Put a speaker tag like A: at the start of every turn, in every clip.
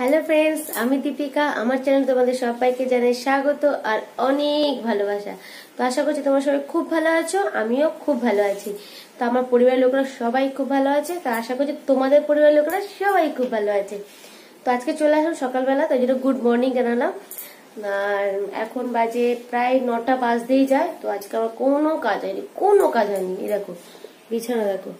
A: Hello friends, আমি দীপিকা। আমার channel তোমাদের সবাইকে জানাই স্বাগত আর অনেক ভালোবাসা। তো আশা করছি তোমরা সবাই খুব ভালো আছো, আমিও খুব ভালো আছি। তো আমার পরিবারের লোকরা সবাই খুব ভালো আছে। তো আশা করছি তোমাদের পরিবারের লোকরা সবাই খুব ভালো আছে। তো আজকে চলে আসলাম সকালবেলা, তো যেটা গুড মর্নিং জানালাম। আর এখন বাজে প্রায় 9টা বাজতেই যায়। তো আজকে আমার কোনো কাজ হয়নি। এই দেখো বিছানা, দেখো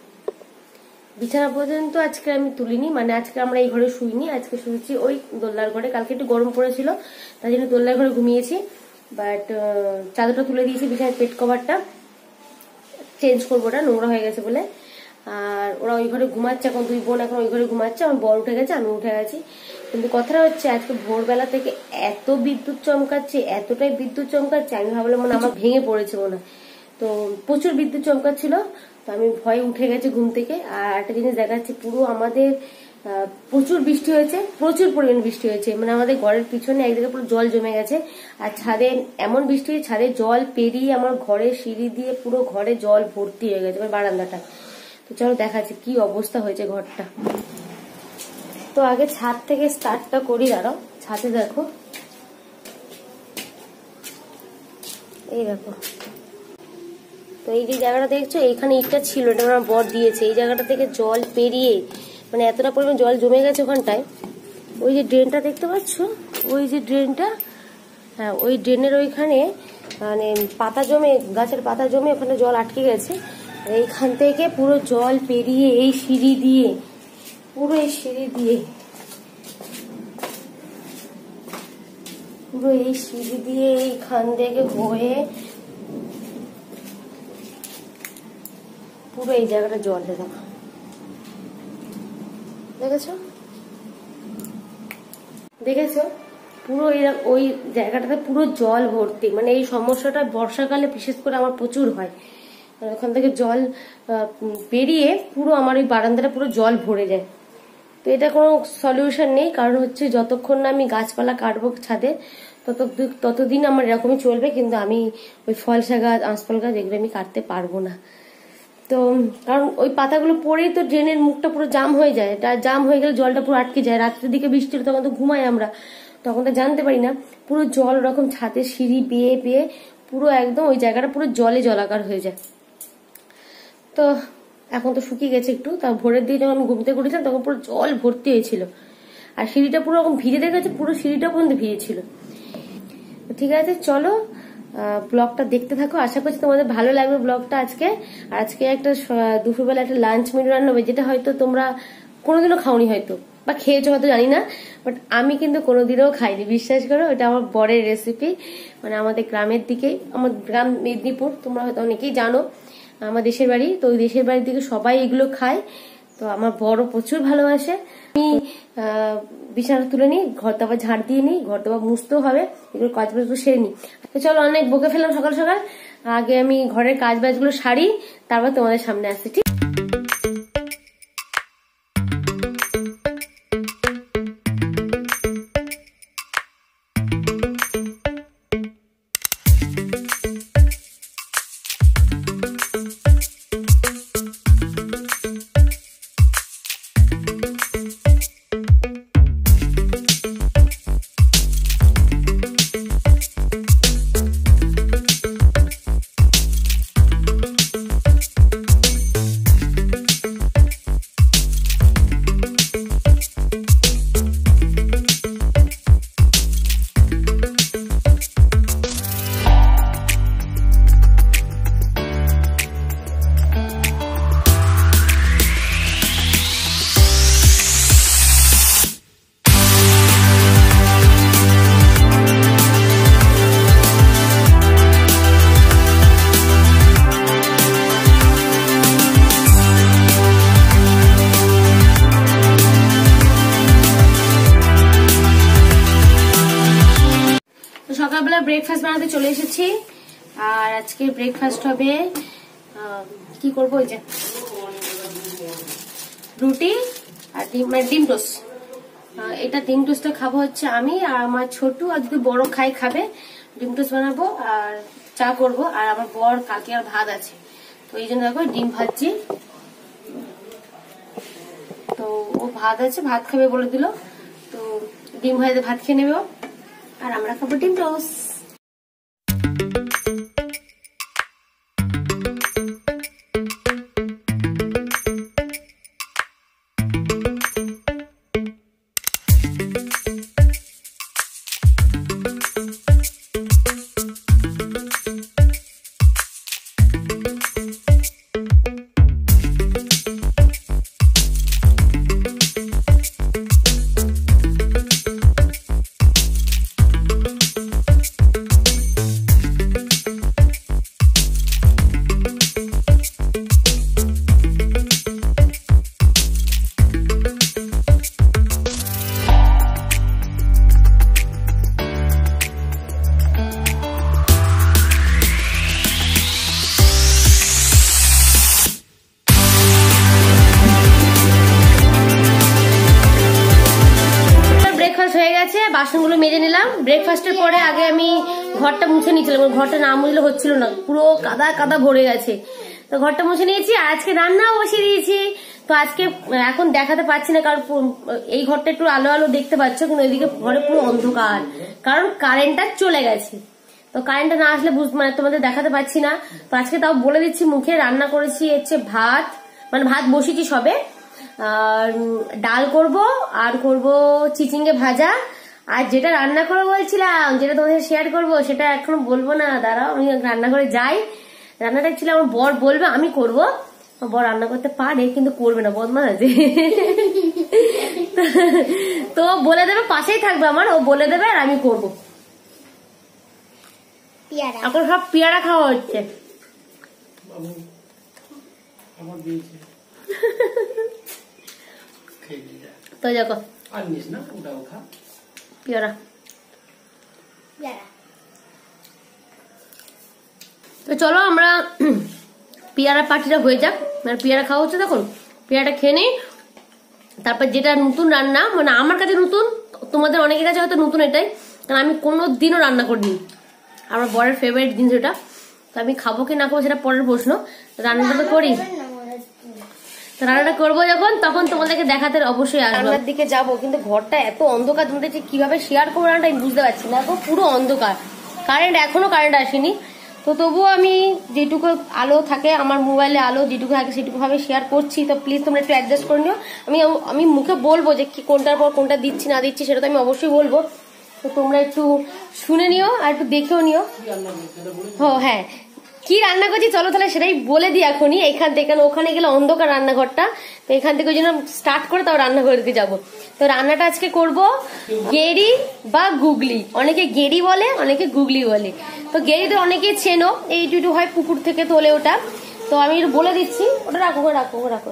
A: বিছানা পর্যন্ত আজকে আমি তুলিনি, মানে আজকে আমরা এই ঘরে শুইনি, আজকে শুয়েছি ওই দোলনার ঘরে। কালকে একটু গরম পড়েছিল, তাই জন্য দোলনার ঘরে ঘুমিয়েছি। বাট চাদরটা তুলে দিয়েছি, বিছানার পেট কভারটা চেঞ্জ করবো, ওটা নোংরা হয়ে গেছে বলে। আর ওরা ওই ঘরে ঘুমাচ্ছে, এখন দুই বোন এখন ওই ঘরে ঘুমাচ্ছে। আমার বর উঠে গেছে, আমি উঠে গেছি। কিন্তু কথাটা হচ্ছে আজকে ভোরবেলা থেকে এত বিদ্যুৎ চমকাচ্ছে, এতটাই বিদ্যুৎ চমকাচ্ছে, আমি ভাবলাম মনে আমার ভেঙে পড়েছে মনে। তো প্রচুর বিদ্যুৎ চমকাচ্ছিল, তো আমি ভয়ে উঠে গেছি ঘুম থেকে। আর একটা জিনিস দেখাচ্ছি, পুরো আমাদের প্রচুর বৃষ্টি হয়েছে, প্রচুর পরিমাণ বৃষ্টি হয়েছে। মানে আমাদের ঘরের পিছনে একদিকে পুরো জল জমে গেছে। আর ছাদে এমন বৃষ্টি, ছাদে জল পেরিয়ে আমার ঘরের সিঁড়ি দিয়ে পুরো ঘরে জল ভর্তি হয়ে গেছে, বারান্দাটা। তো চলো দেখাচ্ছি কি অবস্থা হয়েছে ঘরটা। তো আগে ছাদ থেকে স্টার্টটা করি, দাঁড়াও। ছাদে দেখো, এই দেখো। তো এই যে জায়গাটা দেখছো, এইখানে ইটটা ছিল, এটা আমার বর দিয়েছে। এই জায়গাটা থেকে জল পেরিয়ে মানে এতটা পরিমাণ জল জমে গেছে ওখানটায়। ওই যে ড্রেনটা দেখতে পাচ্ছ, ওই যে ড্রেনটা, হ্যাঁ ওই ড্রেনের ওইখানে মানে পাতা জমে, গাছের পাতা জমে ওখানে জল আটকে গেছে। এইখান থেকে পুরো জল পেরিয়ে এই সিঁড়ি দিয়ে, পুরো এই সিঁড়ি দিয়ে, পুরো এই সিঁড়ি দিয়ে এইখান থেকে বয়ে পুরো এই জায়গাটা জল দেখো, দেখেছো পুরো ওই জায়গাটাতে পুরো জল ভর্তি। মানে এই সমস্যাটা বর্ষাকালে বিশেষ করে আমার প্রচুর হয়। ওখান থেকে জল পেরিয়ে পুরো আমার ওই বারান্দাটা পুরো জল ভরে যায়। তো এটা কোনো সলিউশন নেই, কারণ হচ্ছে যতক্ষণ না আমি গাছপালা কাটবো ছাদে ততদিন আমার এরকমই চলবে। কিন্তু আমি ওই ফলসা গাছ, আঁশফল গাছ এগুলো আমি কাটতে পারবো না। তো কারণ ওই পাতাগুলো পরেই তো ড্রেনের মুখটা পুরো জাম হয়ে যায়। জাম হয়ে গেলে জলটা পুরো আটকে যায়। রাত্রের দিকে বৃষ্টি হলে তখন তো ঘুমাই আমরা, তখন তো জানতে পারি না। পুরো জল ওরকম ছাদের সিঁড়ি বেয়ে বেয়ে পুরো একদম ওই জায়গাটা পুরো জলে জলাকার হয়ে যায়। তো এখন তো শুকিয়ে গেছে একটু। তা ভোরের দিকে যখন ঘুমতে করেছিলাম তখন পুরো জল ভর্তি হয়েছিল। আর সিঁড়িটা পুরো এরকম ভিজে দেখেছে, পুরো সিঁড়িটা পর্যন্ত ভিজে ছিল। ঠিক আছে, চলো ব্লগটা দেখতে থাকো। আশা করছি তোমাদের ভালো লাগবে ব্লগটা আজকে। আর আজকে একটা দুপুরবেলা একটা লাঞ্চ মেনু রান্না হবে, যেটা হয়তো তোমরা কোনোদিনও খাওনি, হয়তো বা খেয়েছো হয়তো জানি না, বাট আমি কিন্তু কোনোদিনও খাইনি, বিশ্বাস করো। এটা আমার বরের রেসিপি। মানে আমাদের গ্রামের দিকে, আমার গ্রাম মেদিনীপুর, তোমরা হয়তো অনেকেই জানো আমার দেশের বাড়ি। তো ওই দেশের বাড়ির দিকে সবাই এগুলো খায়। তো আমার বড় প্রচুর ভালোবাসে। আমি বিছানা তুলে নিই, ঘর দাবা ঝাড় দিয়ে নিই, ঘর দাবা মুছতেও হবে, এগুলো কাজ বাজগুলো সেরে নিই। তো চলো, অনেক বকে ফেললাম সকাল সকাল। আগে আমি ঘরের কাজ বাজগুলো সারি, তারপর তোমাদের সামনে আসছি, ঠিক? সকালবেলা ব্রেকফাস্ট বানাতে চলে এসেছি। আর আজকে ব্রেকফাস্ট হবে, কি করবো, ওই যে রুটি আর ডিম, মানে ডিম টোস্ট। এটা ডিম টোস্টটা খাবো হচ্ছে আমি আর আমার ছোটু, আর যদি বড় খাবে। ডিম টোস্ট বানাবো আর চা করব। আর আমার বর কালকে আর ভাত আছে, তো এই জন্য দেখো ডিম ভাজছি। তো ও ভাত আছে, ভাত খাবে বলে দিল। তো ডিম ভাজা ভাত খেয়ে নেবে, আর আমরা খাবো ডিম টোস্ট। বাসনগুলো মেজে নিলাম। ব্রেকফাস্টের পরে আগে আমি ঘরটা মুছে নিয়েছিলাম, ঘরটা না মুছলে হচ্ছিল না, পুরো কাদা কাদা ভরে গেছে। তো ঘরটা মুছে নিয়েছি, আর আজকে রান্নাও বসিয়ে দিয়েছি। তো আজকে এখন দেখাতে পাচ্ছি না, কারণ এই ঘরটা একটু আলো আলো দেখতে পাচ্ছ, কিন্তু এদিকে ঘরে পুরো অন্ধকার, কারণ কারেন্টটা চলে গেছে। তো কারেন্টটা না আসলে মানে তোমাদের দেখাতে পাচ্ছি না। তো আজকে তাও বলে দিচ্ছি, মুখে রান্না করেছি হচ্ছে ভাত, মানে ভাত বসিয়েছি সবে, আর ডাল করব, আর করব চিচিঙ্গে ভাজা, আর যেটা রান্না করে বলছিলাম, যেটা তোমাদের শেয়ার করবো, সেটা এখন বলবো না, দাঁড়াও আমি রান্না করে যাই। রান্নাটা ছিল আমার বর বলবে, আমি করব। বর রান্না করতে পারে কিন্তু করবে না, বদমাশ আছে। তো বলে দেবে, পাশেই থাকবে আমার, ও বলে দেবে আর আমি করবো। এখন সব পেয়ারা খাওয়া হচ্ছে। তো দেখো পেয়ারা, তো চলো আমরা পেয়ারা পার্টিটা হয়ে যাক, মানে পেয়ারা খাওয়া হচ্ছে তখন পেয়ারাটা খেয়ে নেই। তারপর যেটা নতুন রান্না, মানে আমার কাছে নতুন, তোমাদের অনেকের কাছে হয়তো নতুন এটাই, কারণ আমি কোনোদিনও রান্না করিনি, আমার বরের ফেভারিট জিনিস ওটা। তো আমি খাবো কি না খাবো সেটা পরের প্রশ্ন, রান্নাটা তো করি। রান্নাটা করবো যখন, তখন তোমাদেরকে দেখাতে অবশ্যই আসবো। রান্নার দিকে যাবো, কিন্তু ঘরটা এত অন্ধকার, তোমাদের যে কিভাবে শেয়ার করবো রান্নাটা আমি বুঝতে পারছি না, এখন পুরো অন্ধকার। এখনো কারেন্ট আসেনি, তো তবুও আমি যেটুকু আলো থাকে আমার মোবাইলে, আলো যেটুকু থাকে সেটুকু ভাবে শেয়ার করছি। তো প্লিজ তোমরা একটু অ্যাডজাস্ট করে নিও। আমি মুখে বলবো যে কি কোনটার পর কোনটা দিচ্ছি না দিচ্ছি, সেটা তো আমি অবশ্যই বলবো। তো তোমরা একটু শুনে নিও আর একটু দেখেও নিও। হ্যাঁ, কি রান্না করছি চলো তাহলে সেটাই বলে দিই এখনই। এখান থেকে ওখানে গেলে অন্ধকার রান্নাঘরটা, তো এখান থেকে ওই জন্য স্টার্ট করে তাও রান্না করে দিতে যাবো। তো রান্নাটা আজকে করব গেরি বা গুগলি, অনেকে গেরি বলে অনেকে গুগলি বলে। তো গেরিতে অনেকেই চেনো, এইটুকু হয় পুকুর থেকে তোলে ওটা, তো আমি বলে দিচ্ছি, ওটা রাখো রাখো রাখো।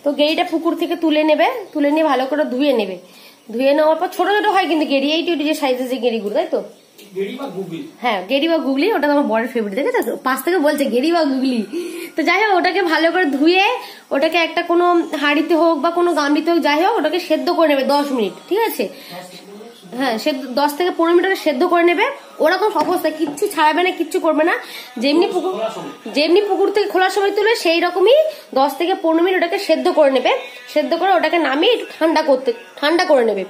A: তো গেরিটা পুকুর থেকে তুলে নেবে, তুলে নিয়ে ভালো করে ধুয়ে নেবে, ধুয়ে নেওয়ার পর ছোট ছোট হয় কিন্তু গেরি, এইটুকু যে সাইজের যে গেরিগুলো, তাই তো? হ্যাঁ, গেরি বা গুগলি, ওটা আমার বড় ফেভারিট, দেখেছো পাশ থেকে বলছে গেরি বা গুগলি। তো যাই হোক, ওটাকে ভালো করে ধুয়ে ওটাকে একটা কোনো হাঁড়িতে হোক বা কোনো গামলিতে হোক, যাই হোক ওটাকে সেদ্ধ করে নেবে 10 মিনিট, ঠিক আছে? হ্যাঁ, 10 থেকে 15 মিনিট সেদ্ধ করে নেবে। ওরকম অবস্থায় কিচ্ছু ছাড়াবে না, কিচ্ছু করবে না, যেমনি পুকুর থেকে খোলার সময় তুলে সেই রকমই 10 থেকে 15 মিনিট ওটাকে সেদ্ধ করে নেবে। সেদ্ধ করে ওটাকে নামিয়ে একটু ঠান্ডা করে নেবে।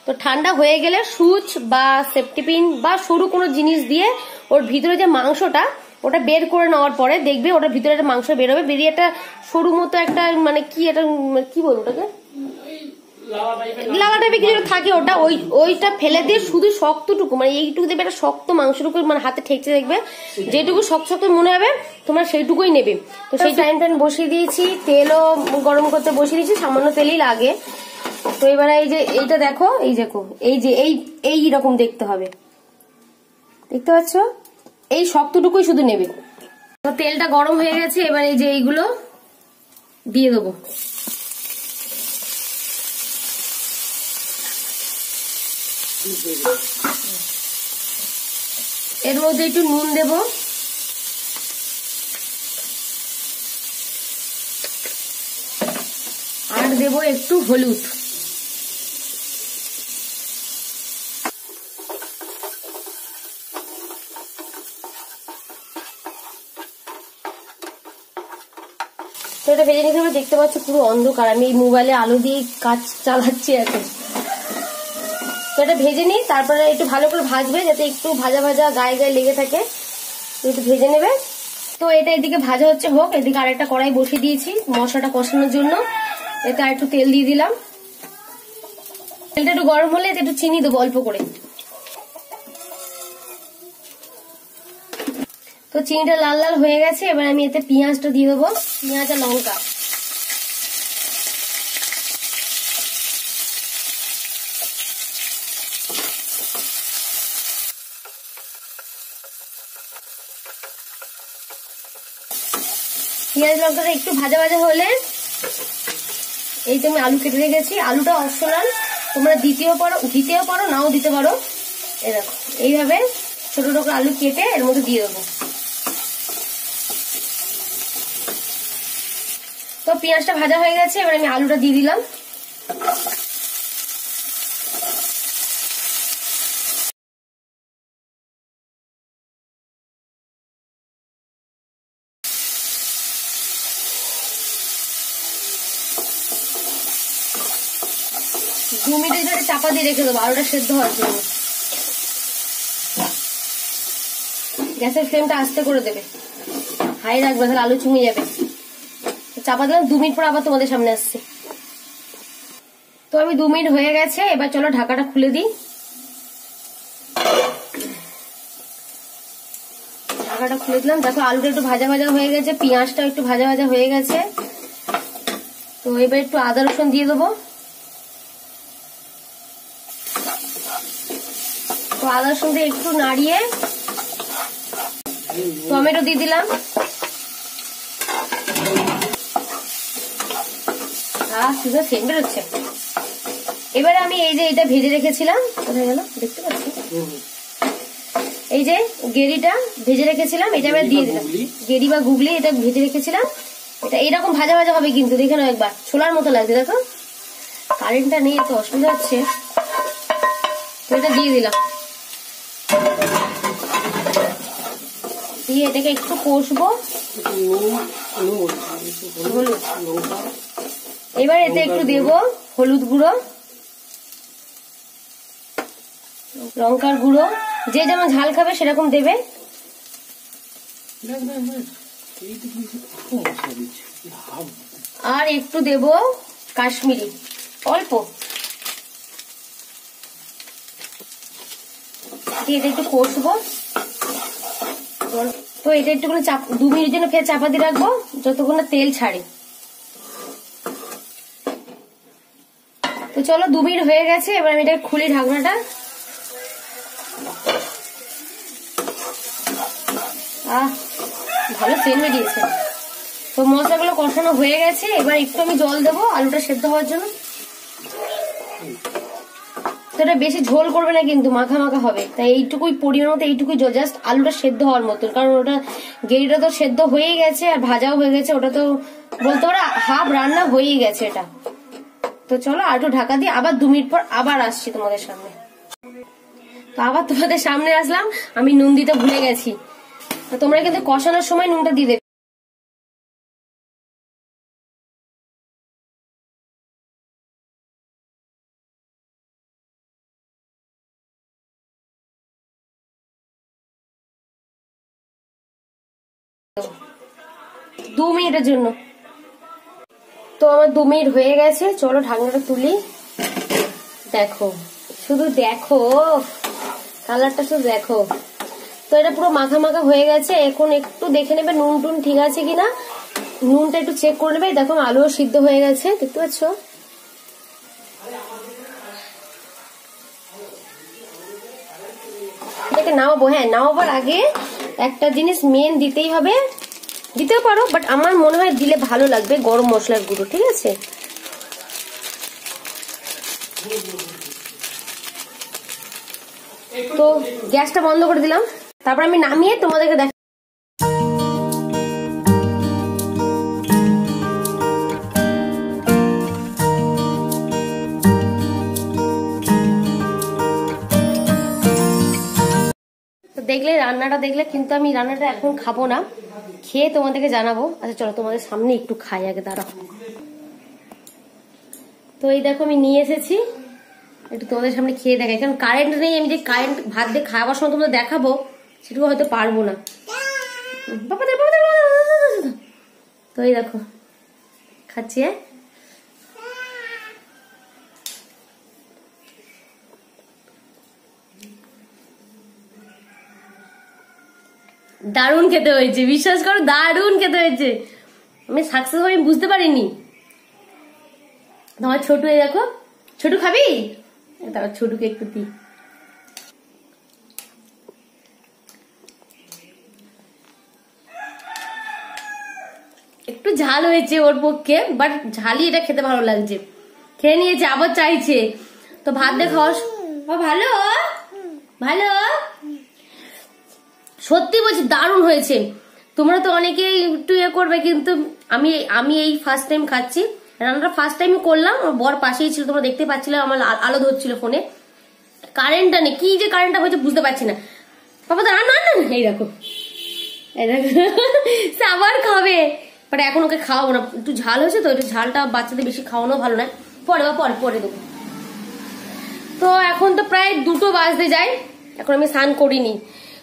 A: তো ঠান্ডা হয়ে গেলে সুচ বা সেফটিপিন বা সরু কোনো জিনিস দিয়ে ওর ভিতরে যে মাংসটা, ওটা বের করে নেওয়ার পরে দেখবে ওটার ভিতরে একটা মাংস বেরোবে, বেরিয়ে একটা সরু মতো একটা, মানে কি এটা কি বলবো ওটাকে, লালা টাইপের কিছু থাকে, ওটা ওইটা ফেলে দিয়ে শুধু শক্তটুকু, মানে এইটুকু দেবে, একটা শক্ত মাংসটুকু মানে হাতে ঠেকছে দেখবে, যেটুকু শক্ত শক্ত মনে হবে তোমরা সেইটুকুই নেবে। তো সেই টাইম বসিয়ে দিয়েছি, তেলও গরম করতে বসিয়ে দিয়েছি, সামান্য তেলই লাগে। তো এবারে এই যে এইটা দেখো, এই যে এই রকম দেখতে হবে, দেখতে পাচ্ছ? এই শক্তটুকুই শুধু নেবে। তো তেলটা গরম হয়ে গেছে, এবার এই যে এইগুলো দিয়ে দেবো। এর মধ্যে একটু নুন দেব, আর দেব একটু হলুদ। তো এটা ভেজে নিতে হবে। দেখতে পাচ্ছ পুরো অন্ধকার, আমি এই মোবাইলে আলো দিয়ে কাজ চালাচ্ছি এখন। তো এটা ভেজে নিই, তারপরে একটু ভালো করে ভাজবে যাতে একটু ভাজা ভাজা গায়ে গায়ে লেগে থাকে, একটু ভেজে নেবে। তো এটা এদিকে ভাজা হচ্ছে হোক, এদিকে আরেকটা কড়াই বসিয়ে দিয়েছি মশলাটা কষানোর জন্য। এতে আর একটু তেল দিয়ে দিলাম, তেলটা একটু গরম হলে এতে একটু চিনি দেবো অল্প করে। তো চিনিটা লাল লাল হয়ে গেছে, এবার আমি এতে পেঁয়াজটা দিয়ে দেবো, পেঁয়াজ আর লঙ্কা। পেঁয়াজ লঙ্কাটা একটু ভাজা ভাজা হলে এই যে আমি আলু কেটে রেখেছি, আলুটা অপশনাল, তোমরা দিতেও পারো নাও দিতে পারো। এই দেখো এইভাবে ছোট ছোট আলু কেটে এর মধ্যে দিয়ে দেবো। তো পেঁয়াজটা ভাজা হয়ে গেছে, এবার আমি আলুটা দিয়ে দিলাম। দু মিনিট ধরে চাপা দিয়ে রেখে দেবো আলুটা সেদ্ধ হওয়ার জন্য। গ্যাসের ফ্লেমটা আস্তে করে দেবে, হাই রাখবে তাহলে আলু চুমে যাবে। চাপা দিলাম, 2 মিনিট পর আবার তোমাদের সামনে আসছে। তো আমি 2 মিনিট হয়ে গেছে, এবার চলো ঢাকাটা খুলে দিই। ঢাকাটা খুলে দিলাম, দেখো আলুটা একটু ভাজা ভাজা হয়ে গেছে, পেঁয়াজটা একটু ভাজা ভাজা হয়ে গেছে। তো এবার একটু আদা রসুন দিয়ে দেবো। তো আদা রসুনটা একটু নাড়িয়ে টমেটো দিয়ে দিলাম। সুন্দর সেন্ট বেরোচ্ছে। এবারে আমি এই যে এটা ভেজে রেখেছিলাম, কোথায় গেল দেখতে পাচ্ছি, এই যে গেরিটা ভেজে রেখেছিলাম এটা এবার দিয়ে দিলাম। গেরি বা গুগলি এটা ভেজে রেখেছিলাম, এটা এইরকম ভাজা ভাজা হবে কিন্তু, দেখে নাও একবার, ছোলার মতো লাগছে। দেখো কারেন্টটা নেই, এত অসুবিধা হচ্ছে। তো এটা দিয়ে দিলাম, দিয়ে এটাকে একটু কষবো। এবার এতে একটু দেবো হলুদ গুঁড়ো, লঙ্কার গুঁড়ো, যে যেমন ঝাল খাবে সেরকম দেবে। আর একটু দেব কাশ্মীরি, অল্প দিয়ে এটা একটু কষবো। তো এটা একটুখানি 2 মিনিট জন্য ফের চাপা দিয়ে রাখবো যতক্ষণ না তেল ছাড়ে। তো চলো 2 মিনিট হয়ে গেছে, এবার আমি এটা খুলি ঢাকনাটা। ভালো সেন্ট বেরিয়েছে। তো মশলাগুলো কষানো হয়ে গেছে, এবার একটু আমি জল দেবো আলুটা সেদ্ধ হওয়ার জন্য। তো এটা বেশি ঝোল করবে না কিন্তু, মাখা মাখা হবে, তাই এইটুকুই পরিমাণ মতো, এইটুকুই জল, জাস্ট আলুটা সেদ্ধ হওয়ার মতো। কারণ ওটা গেরিটা তো সেদ্ধ হয়েই গেছে আর ভাজাও হয়ে গেছে, ওটা তো বলতে পারো হাফ রান্না হয়েই গেছে এটা। তো চলো আর একটু ঢাকা দিয়ে আবার 2 মিনিট পর আবার আসছি তোমাদের সামনে। তো আবার তোমাদের সামনে আসলাম, আমি নুন দিতে ভুলে গেছি। তোমরা কিন্তু কষানোর সময় নুনটা দিয়ে দেবে। দু মিনিটের জন্য। তো আমার 2 মিনিট হয়ে গেছে, চলো ঢাকনাটা তুলি। দেখো শুধু দেখো কালারটা, শুধু দেখো। তো এটা পুরো মাখা মাখা হয়ে গেছে। এখন একটু দেখে নেবে নুন টুন ঠিক আছে কিনা, নুনটা একটু চেক করে নেবে। দেখো আলুও সিদ্ধ হয়ে গেছে, দেখতে পাচ্ছ। এটাকে নামাবো। হ্যাঁ, নামাবার আগে একটা জিনিস মেন দিতেই হবে, দিতেও পারো বাট আমার মনে হয় দিলে ভালো লাগবে, গরম মশলার গুঁড়ো। ঠিক আছে, তো গ্যাসটা বন্ধ করে দিলাম, তারপর আমি নামিয়ে তোমাদেরকে দেখ। দেখলে রান্নাটা দেখলে, কিন্তু আমি রান্নাটা এখন খাবো না, খেয়ে তোমাদেরকে জানাবো। আচ্ছা চলো তোমাদের সামনে একটু খাই আগে, দাঁড়াও। তো এই দেখো আমি নিয়ে এসেছি একটু তোমাদের সামনে খেয়ে দেখাই, কারণ কারেন্ট নেই। আমি যে কারেন্ট ভাত দিয়ে খাওয়ার সময় তোমাদের দেখাবো সেটুকু হয়তো পারবো না। তো এই দেখো খাচ্ছি। দারুণ খেতে হয়েছে, বিশ্বাস করো দারুণ খেতে হয়েছে। আমি সাকসেস আমি বুঝতে পারিনি। তোমার ছোটু, এই দেখো ছোটু খাবি, তারপর ছোটুকে একটু দিই। একটু ঝাল হয়েছে ওর পক্ষে, বাট ঝালই এটা খেতে ভালো লাগছে। খেয়ে নিয়েছে, আবার চাইছে। তো ভাত দিয়ে খাওয়াস ভালো ভালো, সত্যি বলছি দারুণ হয়েছে। তোমরা তো অনেকেই একটু ইয়ে করবে, কিন্তু আমি এই ফার্স্ট টাইম খাচ্ছি। রান্নাটা ফার্স্ট টাইম করলাম, বর পাশেই ছিল, তোমরা দেখতে পাচ্ছিলে আমার আলো ধরছিল ফোনে। কারেন্টটা নেই, কি যে কারেন্টটা হয়েছে বুঝতে পারছি না। বাবা তো রান্না এই দেখো সে আবার খাবে, বাট এখন ওকে খাওয়াবো না, একটু ঝাল হয়েছে তো, একটু ঝালটা বাচ্চাদের বেশি খাওয়ানো ভালো নয়। পরে দেবো। তো এখন তো প্রায় 2টো বাজতে যায়, এখন আমি স্নান করিনি।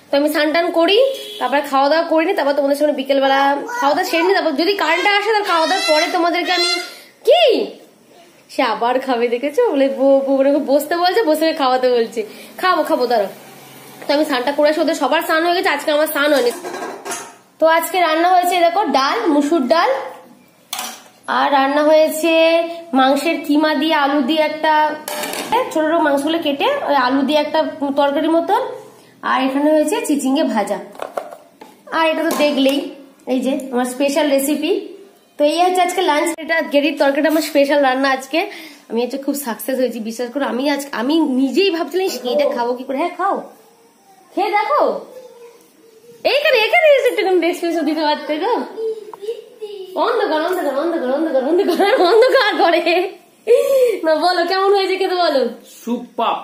A: তো আমি স্নান টান করি, তারপরে খাওয়া দাওয়া করিনি, তারপর তোমাদের সঙ্গে বিকেলবেলা খাওয়া দাওয়া সেরে নি। তারপর যদি কারেন্টটা আসে তাহলে খাওয়া দাওয়ার পরে তোমাদেরকে আমি কি সে আবার খাবে, দেখেছো বলে বসতে বলছে, বসে খাওয়াতে বলছে। খাবো দাঁড়ো। তো আমি স্নানটা করে আসি, ওদের সবার স্নান হয়ে গেছে, আজকে আমার স্নান হয়নি। তো আজকে রান্না হয়েছে দেখো ডাল, মুসুর ডাল, আর রান্না হয়েছে মাংসের কিমা দিয়ে আলু দিয়ে একটা ছোট ছোট মাংসগুলো কেটে ওই আলু দিয়ে একটা তরকারির মতন, আর এখানে হয়েছে চিচিঙ্গে ভাজা। আর এটা তো দেখলেই এই যে আমার স্পেশাল রেসিপি। তো এই হচ্ছে আজকে লাঞ্চ। এটা গেরির তরকারিটা আমার স্পেশাল রান্না আজকে। আমি হচ্ছে খুব সাকসেস হয়েছি, বিশ্বাস করো। আমি নিজেই ভাবছিলাম এটা খাবো কি করে। হ্যাঁ খাও, খেয়ে দেখো। এখানে একটুখানি এক্সপ্রেশন দিতে পারতে তো। অন্ধকার করে না, বলো কেমন হয়েছে খেতে, বলো।
B: সুপার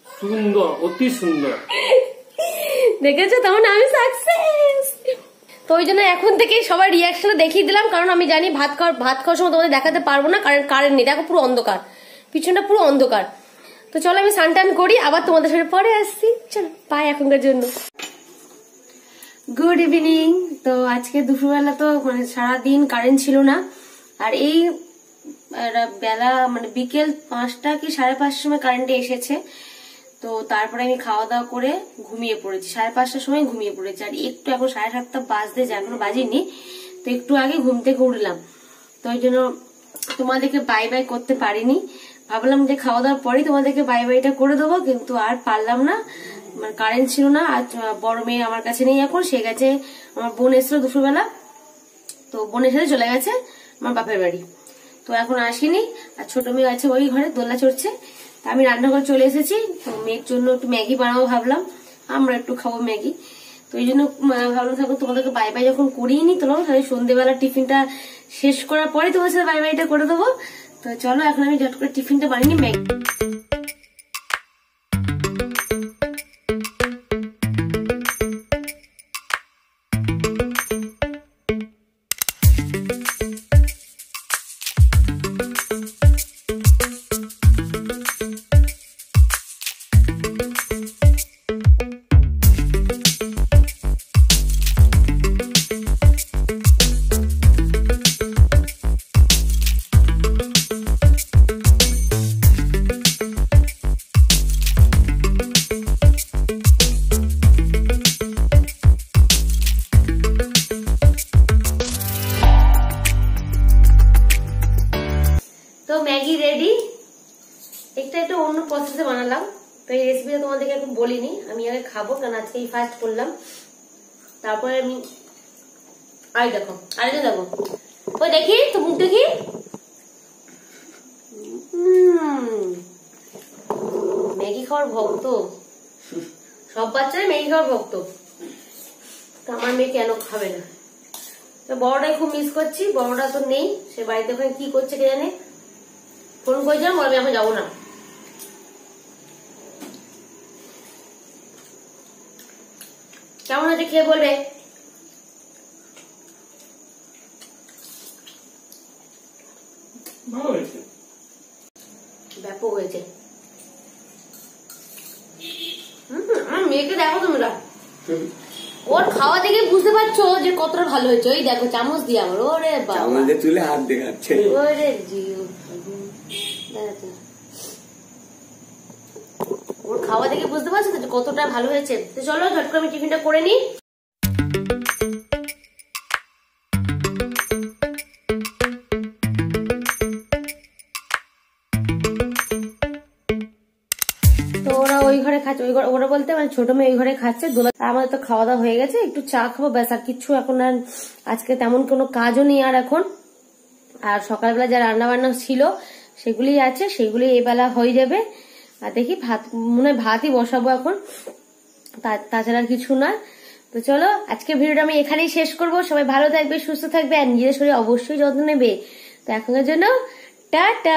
B: সুন্দর, অতি সুন্দর।
A: দেখেছো, তখন আমি সাকসেস। তো ওই জন্য এখন থেকে সবার রিয়াকশন দেখিয়ে দিলাম, কারণ আমি জানি ভাত খাওয়ার সময় তোমাদের দেখাতে পারবো না, কারণ কারেন্ট নেই। দেখো পুরো অন্ধকার, পিছনটা পুরো অন্ধকার। তো চলো আমি স্নান করি, আবার তোমাদের সাথে পরে আসছি। চলো বাই এখনকার জন্য। Good evening. তো আজকে দুপুরবেলা তো মানে সারাদিন কারেন্ট ছিল না, আর এই বেলা মানে বিকেল 5টা কি 5:30 সময় কারেন্টে এসেছে। তো তারপরে আমি খাওয়া দাওয়া করে ঘুমিয়ে পড়েছি, 5:30টার সময় ঘুমিয়ে পড়েছি। আর একটু এখন 7:30 বাজতে যায়, এখনো বাজেনি। তো একটু আগে ঘুম থেকে উঠলাম, তো ওই জন্য তোমাদেরকে বাই বাই করতে পারিনি। ভাবলাম যে খাওয়া দাওয়ার পরেই তোমাদেরকে বাই বাইটা করে দেবো, কিন্তু আর পারলাম না, মানে কারেন্ট ছিল না। আজ বড় মেয়ে আমার কাছে নেই, এখন সে গেছে, আমার বোন এসেছিল দুপুরবেলা, তো বোনের সাথে চলে গেছে আমার বাপের বাড়ি। তো এখন আসিনি, আর ছোট মেয়ে আছে ওই ঘরে দোলনা চড়ছে। আমি রান্নাঘরে চলে এসেছি, তো মেয়ের জন্য একটু ম্যাগি বানাবো ভাবলাম, আমরা একটু খাবো ম্যাগি। তো এই জন্য ভাবলাম থাকো তোমাদেরকে বাই বাই যখন করিয়ে নি, তোলাম তাহলে সন্ধ্যেবেলা টিফিনটা শেষ করার পরে তোমার সাথে বাই বাইটা করে দেবো। তো চলো এখন আমি ঝট করে টিফিনটা বানিয়ে নি। Maggi ready. একটা অন্য প্রসেসে বানালাম, তো এই রেসিপিটা তোমাদেরকে এখন বলিনি, আমি আগে খাবো, কারণ আজকে এই ফার্স্ট করলাম। তারপরে আমি দেখো আরেকটা দেখো, ওই দেখি তো মুখ দেখি। ম্যাগি খাওয়ার ভক্ত, সব বাচ্চারা ম্যাগি খাওয়ার ভক্ত, তো আমার মেয়ে কেন খাবে না। তো বড়টাই খুব মিস করছি, বড়টা তো নেই, সে বাড়িতে ওখানে কি করছে কে জানে। ফোন করেছিলাম, বলবে আমি যাবো না। কেমন হয়েছে খেয়ে বলবে।
B: ভালো হয়েছে,
A: ব্যাপক হয়েছে। মেয়েকে দেখো তোমরা, ওর খাওয়া দেখে বুঝতে পারছো যে কতটা ভালো হয়েছে। ওই দেখো চামচ দিয়ে আমার, ওরে বাবা
C: তুলে হাত দেখাচ্ছে,
A: ওরে জিও, ওর খাওয়া দেখে বুঝতে পারছো তো কতটা ভালো হয়েছে। তো চলো ঝট করে আমি টিফিনটা করে নিই। তো ওরা ওই ঘরে খাচ্ছে, ওরা বলতে মানে ছোট মেয়ে ওই ঘরে খাচ্ছে, আমাদের তো খাওয়া দাওয়া হয়ে গেছে, একটু চা খাবো ব্যাস, আর কিছু এখন আর আজকে তেমন কোনো কাজও নেই আর এখন। আর সকালবেলা যা রান্না বান্না ছিল সেগুলি আছে, সেগুলি এবেলা হয়ে যাবে। আর দেখি ভাত, মনে হয় ভাতই বসাবো এখন, তাছাড়া আর কিছু না। তো চলো আজকে ভিডিওটা আমি এখানেই শেষ করবো। সবাই ভালো থাকবে, সুস্থ থাকবে, আর নিজের শরীর অবশ্যই যত্ন নেবে। তো এখনের জন্য টাটা।